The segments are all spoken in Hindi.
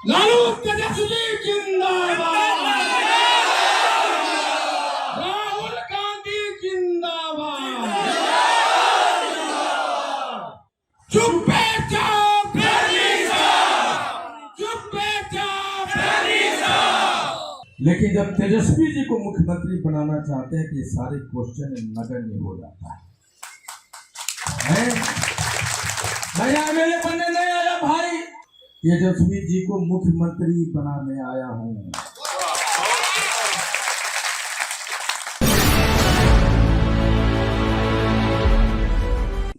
लालू तेजस्वी जिंदाबाद, राहुल गांधी जिंदाबाद। चुप्पे चाप, चुप्पे चाप। लेकिन जब तेजस्वी जी को मुख्यमंत्री बनाना चाहते हैं कि सारे क्वेश्चन नगण्य हो जाता है। मैं एमएलए बनने नहीं आया भाई, तेजस्वी जी को मुख्यमंत्री बनाने आया हूं।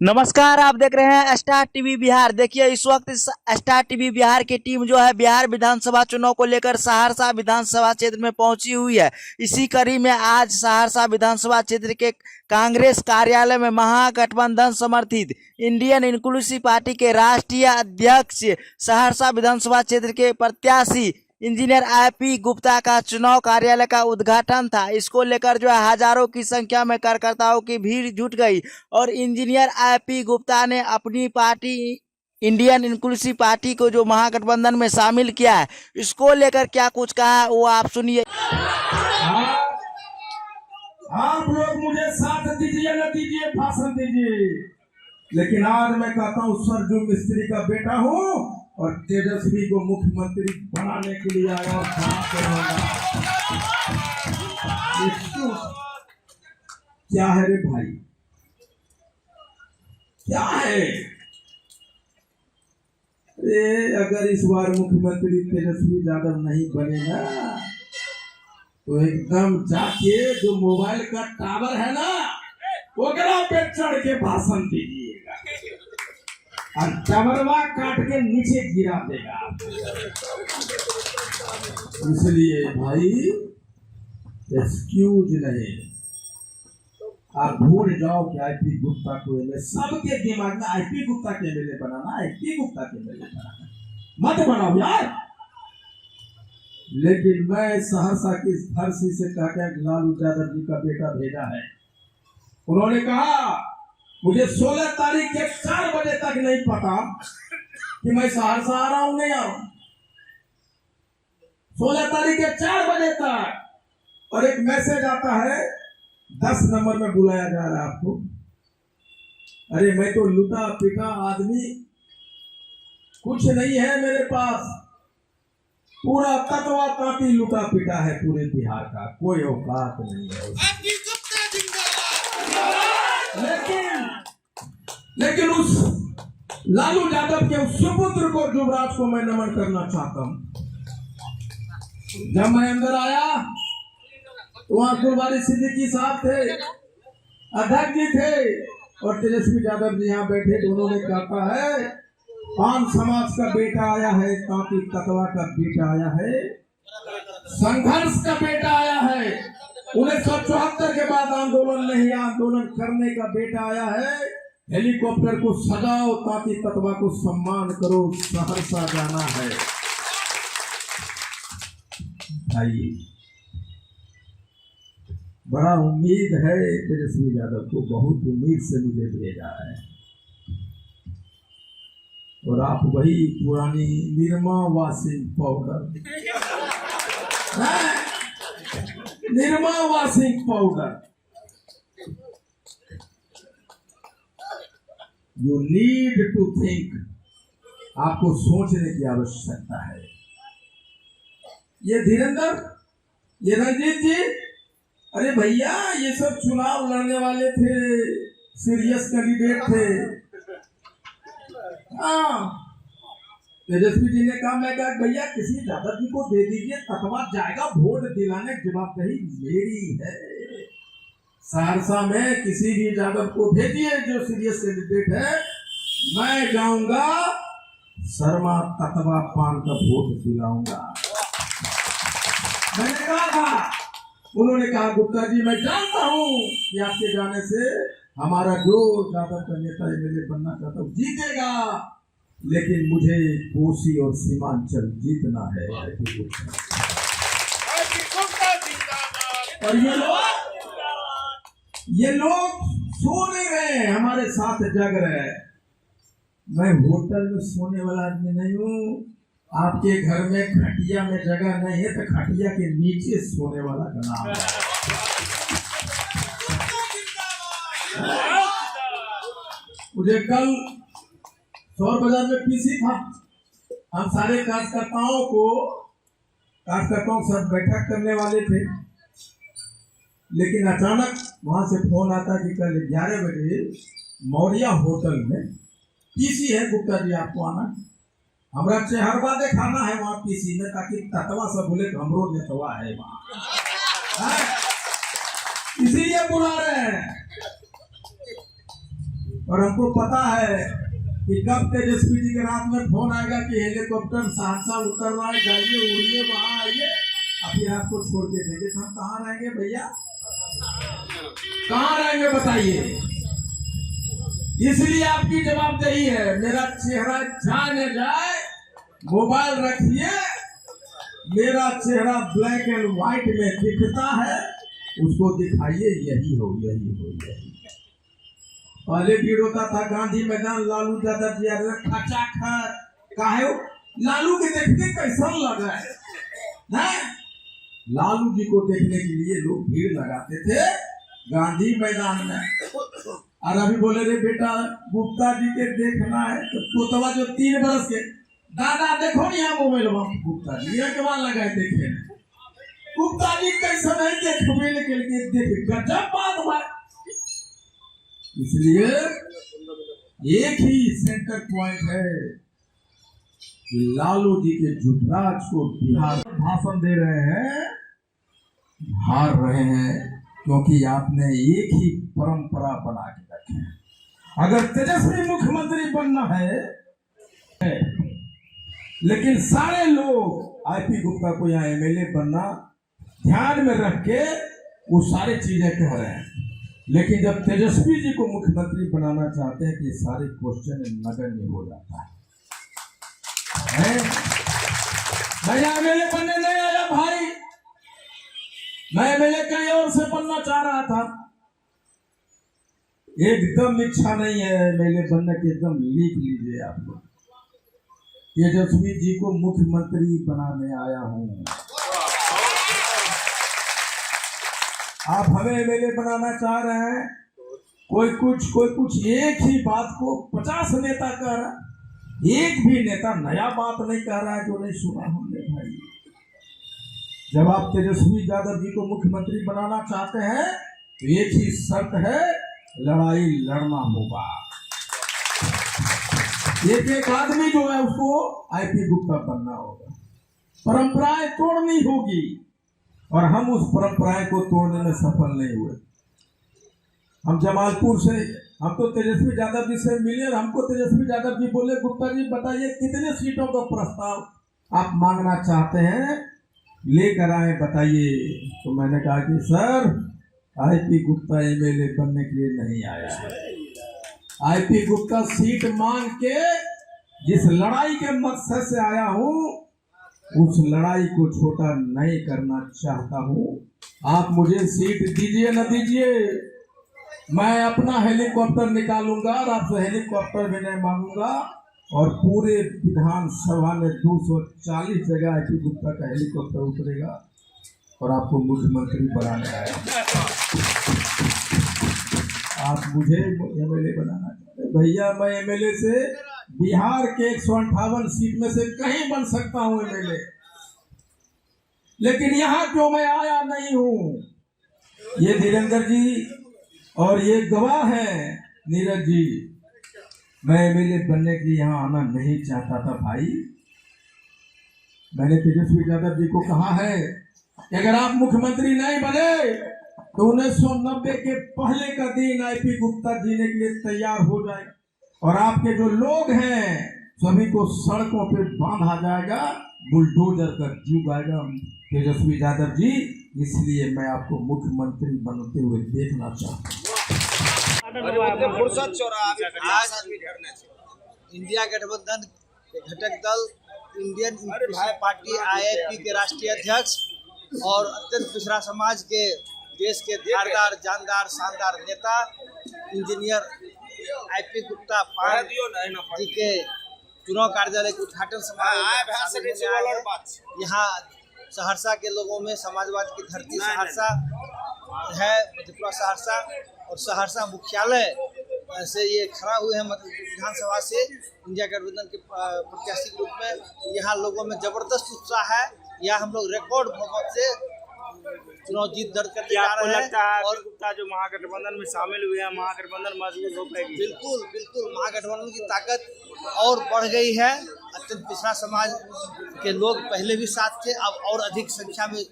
नमस्कार, आप देख रहे हैं स्टार टीवी बिहार। देखिए, इस वक्त स्टार टीवी बिहार की टीम जो है बिहार विधानसभा चुनाव को लेकर सहरसा विधानसभा क्षेत्र में पहुंची हुई है। इसी कड़ी में आज सहरसा विधानसभा क्षेत्र के कांग्रेस कार्यालय में महागठबंधन समर्थित इंडियन इंक्लूसिव पार्टी के राष्ट्रीय अध्यक्ष सहरसा विधानसभा क्षेत्र के प्रत्याशी इंजीनियर आईपी गुप्ता का चुनाव कार्यालय का उद्घाटन था। इसको लेकर जो है हजारों की संख्या में कार्यकर्ताओं की भीड़ जुट गई और इंजीनियर आईपी गुप्ता ने अपनी पार्टी इंडियन इंक्लूसिव पार्टी को जो महागठबंधन में शामिल किया है, इसको लेकर क्या कुछ कहा है वो आप सुनिए। आप लोग मुझे साथ दीजिए न दीजिए, भाषण दीजिए, लेकिन आज मैं कहता हूँ सरजू मिस्त्री का बेटा हूँ और तेजस्वी को मुख्यमंत्री बनाने के लिए आया और क्या है रे भाई, क्या है? अरे अगर इस बार मुख्यमंत्री तेजस्वी यादव नहीं बनेगा तो एकदम जाके जो मोबाइल का टावर है ना, ओकरा पे चढ़ के भाषण दीजिएगा और टावरवा काट के नीचे गिरा देगा। इसलिए भाई एक्सक्यूज नहीं, आप भूल जाओ कि आईपी गुप्ता को सबके दिमाग में आईपी गुप्ता के एमएलए बनाना, आईपी गुप्ता के एमएलए बनाना मत बनाओ यार। लेकिन मैं सहरसा की धरती से कहकर लालू यादव जी का बेटा भेजा है। उन्होंने कहा मुझे 16 तारीख के 4 बजे तक नहीं पता कि मैं सहरसा आ रहा हूं नहीं आ रहा हूं। 16 तारीख के 4 बजे तक और एक मैसेज आता है 10 नंबर में बुलाया जा रहा है आपको। अरे मैं तो लुटा पिटा आदमी, कुछ नहीं है मेरे पास, पूरा तत्वा ताती लुटा पिटा है पूरे बिहार का, कोई औकात नहीं है। लेकिन उस लालू यादव के उस सुपुत्र को, युवराज को मैं नमन करना चाहता हूं। जब मैं अंदर आया तो वहां गुरबारी सिद्दीकी साहब थे, अध्यक्ष जी थे और तेजस्वी यादव जी यहाँ बैठे। उन्होंने कहा है पान समाज का बेटा आया है, ताकि तकवा का बेटा आया है, संघर्ष का बेटा आया है, 1974 के बाद आंदोलन नहीं आंदोलन करने का बेटा आया है। हेलीकॉप्टर को सजाओ ताकि तत्वा को सम्मान करो, सहरसा जाना है। आइए, बड़ा उम्मीद है तेजस्वी यादव को, बहुत उम्मीद से मुझे भेजा है और आप वही पुरानी Nirma washing powder, Nirma washing powder, you need to think, आपको सोचने की आवश्यकता है। ये धीरेन्द्र, ये रंजीत जी, अरे भैया ये सब चुनाव लड़ने वाले थे, सीरियस कैंडिडेट थे। हाँ, तेजस्वी जी ने कहा, मैं कहा भैया किसी यादव जी को दे दीजिए, तकवा जाएगा, वोट दिलाने की जवाबदेही मेरी है। सहरसा में किसी भी यादव को भेजिए जो सीरियस कैंडिडेट है, मैं जाऊंगा शर्मा तकवा पान का वोट दिलाऊंगा। मैंने कहा था, उन्होंने कहा गुप्ता जी मैं जानता हूं कि आपके जाने से हमारा जो यादव का नेता एमएलए बनना चाहता हूं जीतेगा, लेकिन मुझे कोसी और सीमांचल जीतना है। और ये लोग सो नहीं रहे, हमारे साथ जग रहे हैं। मैं होटल में सोने वाला आदमी नहीं हूँ, आपके घर में खटिया में जगह नहीं है तो खटिया के नीचे सोने वाला का नाम है। मुझे कल शोर बाजार में पीसी था, हम सारे कार्यकर्ताओं सब बैठक करने वाले थे, लेकिन अचानक वहां से फोन आता कि कल 11 बजे मौर्या होटल में पीसी है, गुप्ता जी आपको आना। हमरा चेहरवा दिखाना है वहाँ पीसी में, ताकि ततवा सब बोले हमरो नेतवा है वहाँ, इसीलिए बुला रहे हैं। और हमको पता है कि कब तेजस्वी जी के रात में फोन आएगा कि हेलीकॉप्टर सहरसा उतर रहा है, जाइए उड़िए वहां आइए, अभी आपको छोड़ के देंगे। हम कहाँ रहेंगे भैया, कहाँ रहेंगे बताइए। इसलिए आपकी जवाबदेही है, मेरा चेहरा जाने जाए, मोबाइल रखिए, मेरा चेहरा ब्लैक एंड व्हाइट में दिखता है, उसको दिखाइए, यही हो। पहले भीड़ होता था गांधी मैदान, लालू यादव जी खचाखच, काहे लालू के देखने कैसा लगा है? लालू जी को देखने के लिए लोग भीड़ लगाते थे गांधी मैदान में। और अभी बोले रे बेटा गुप्ता जी के देखना है, तो पोतवा जो 3 बरस के, दादा देखो नहीं यहाँ मोबाइल गुप्ता जी के वहां लगाए देखे, गुप्ता जी कैसा है देखने के लिए, देख गजब बात हुआ। इसलिए एक ही सेंटर पॉइंट है कि लालू जी के युवराज को बिहार भाषण दे रहे हैं, हार रहे हैं, क्योंकि आपने एक ही परंपरा बना के रखे हैं। अगर तेजस्वी मुख्यमंत्री बनना है, लेकिन सारे लोग आईपी गुप्ता को यहाँ एमएलए बनना ध्यान में रख के वो सारी चीजें कह रहे हैं, लेकिन जब तेजस्वी जी को मुख्यमंत्री बनाना चाहते हैं कि सारे क्वेश्चन नगण्य हो जाता है। मैं एमएलए बनने नहीं आया भाई, मैं एमएलए कहीं और से बनना चाह रहा था, एकदम इच्छा नहीं है एमएलए बनने की, एकदम लिख लीजिए आप लोग, तेजस्वी जी को मुख्यमंत्री बनाने आया हूं। आप हमें एमएलए बनाना चाह रहे हैं, कोई कुछ एक ही बात को 50 नेता कह रहा है, एक भी नेता नया बात नहीं कह रहा है जो नहीं सुना हमने भाई। जब आप तेजस्वी यादव जी को मुख्यमंत्री बनाना चाहते हैं तो एक ही शर्त है, लड़ाई लड़ना होगा। एक आदमी जो है उसको आईपी गुप्ता बनना होगा, परंपराएं तोड़नी होगी, और हम उस परंपराएं को तोड़ने में सफल नहीं हुए। हम जमालपुर से, हम तो तेजस्वी यादव जी से मिले और हमको तेजस्वी यादव जी बोले गुप्ता जी बताइए कितने सीटों का प्रस्ताव आप मांगना चाहते हैं, लेकर आए बताइए। तो मैंने कहा कि सर आईपी गुप्ता एमएलए बनने के लिए नहीं आया है, आईपी गुप्ता सीट मांग के जिस लड़ाई के मकसद से आया हूं उस लड़ाई को छोटा नहीं करना चाहता हूं। आप मुझे सीट दीजिए न दीजिए, मैं अपना हेलीकॉप्टर निकालूंगा और आपसे हेलीकॉप्टर भी नहीं मांगूंगा, और पूरे विधानसभा में 240 जगह आईपी गुप्ता का हेलीकॉप्टर उतरेगा और आपको मुख्यमंत्री बनाने आया। आप मुझे एमएलए बनाना चाहते भैया, मैं एमएलए से बिहार के 158 सीट में से कहीं बन सकता हूं एमएलए, लेकिन यहां क्यों मैं आया नहीं हूं, ये धीरेन्द्र जी और ये गवाह है नीरज जी। मैं एमएलए बनने के लिए यहाँ आना नहीं चाहता था भाई। मैंने तेजस्वी यादव जी को कहा है कि अगर आप मुख्यमंत्री नहीं बने तो 1990 के पहले का दिन आईपी गुप्ता जीने के लिए तैयार हो जाएगा, और आपके जो लोग हैं सभी को सड़कों पे बांधा जाएगा, बुलडोजर का जुग आएगा तेजस्वी यादव जी। इसलिए मैं आपको मुख्यमंत्री बनते हुए देखना चाहता हूँ। आज इंडिया गठबंधन के घटक दल इंडियन इंप्लाय पार्टी आईएपी के राष्ट्रीय अध्यक्ष और अत्यंत पिछड़ा समाज के देश के धारदार जानदार शानदार नेता इंजीनियर आईपी गुप्ता जी के चुनाव कार्यालय के उद्घाटन समारोह यहाँ सहरसा के लोगों में समाजवाद की धरती सहरसा है, मधेपुरा सहरसा, और सहरसा मुख्यालय से ये खड़ा हुए हैं विधानसभा से इंडिया गठबंधन के प्रत्याशी के रूप में। यहाँ लोगों में जबरदस्त उत्साह है। यहाँ हम लोग रिकॉर्ड बहुमत से चुनाव जीत दर्ज करने जा रहे हैं। और गुप्ता जो महागठबंधन में शामिल हुए हैं, महागठबंधन मजबूत हो पाएगी। बिल्कुल बिल्कुल, महागठबंधन की ताकत और बढ़ गई है। अत्यंत पिछड़ा समाज के लोग पहले भी साथ थे, अब और अधिक संख्या में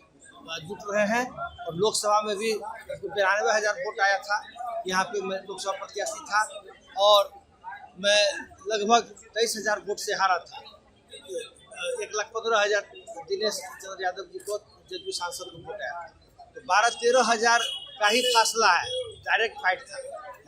जुट रहे हैं। और लोकसभा में भी 92,000 वोट आया था। यहाँ पे मैं लोकसभा प्रत्याशी था और मैं लगभग 23,000 वोट से हारा था। 1,15,000 दिनेश चंद्र यादव जी को जदयू सांसद को वोट आया। तो 12-13 हजार का ही फासला है, डायरेक्ट फाइट था।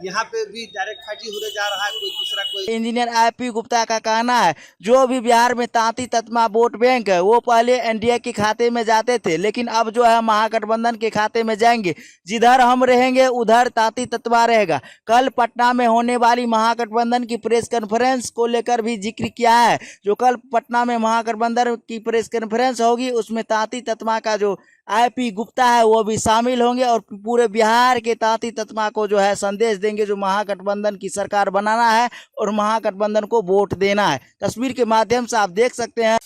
यहाँ पे भी डायरेक्ट फाइट ही होने जा रहा है, कोई दूसरा कोई। इंजीनियर IP गुप्ता का कहना है जो भी बिहार में तांती ततमा वोट बैंक है वो पहले NDA के खाते में जाते थे, लेकिन अब जो है महागठबंधन के खाते में जाएंगे। जिधर हम रहेंगे उधर तांती ततमा रहेगा। कल पटना में होने वाली महागठबंधन की प्रेस कॉन्फ्रेंस को लेकर भी जिक्र किया है। जो कल पटना में महागठबंधन की प्रेस कॉन्फ्रेंस होगी उसमें तांती ततमा का जो IP गुप्ता है वो भी शामिल होंगे और पूरे बिहार के तांती ततमा को जो है संदेश देंगे जो महागठबंधन की सरकार बनाना है और महागठबंधन को वोट देना है। तस्वीर के माध्यम से आप देख सकते हैं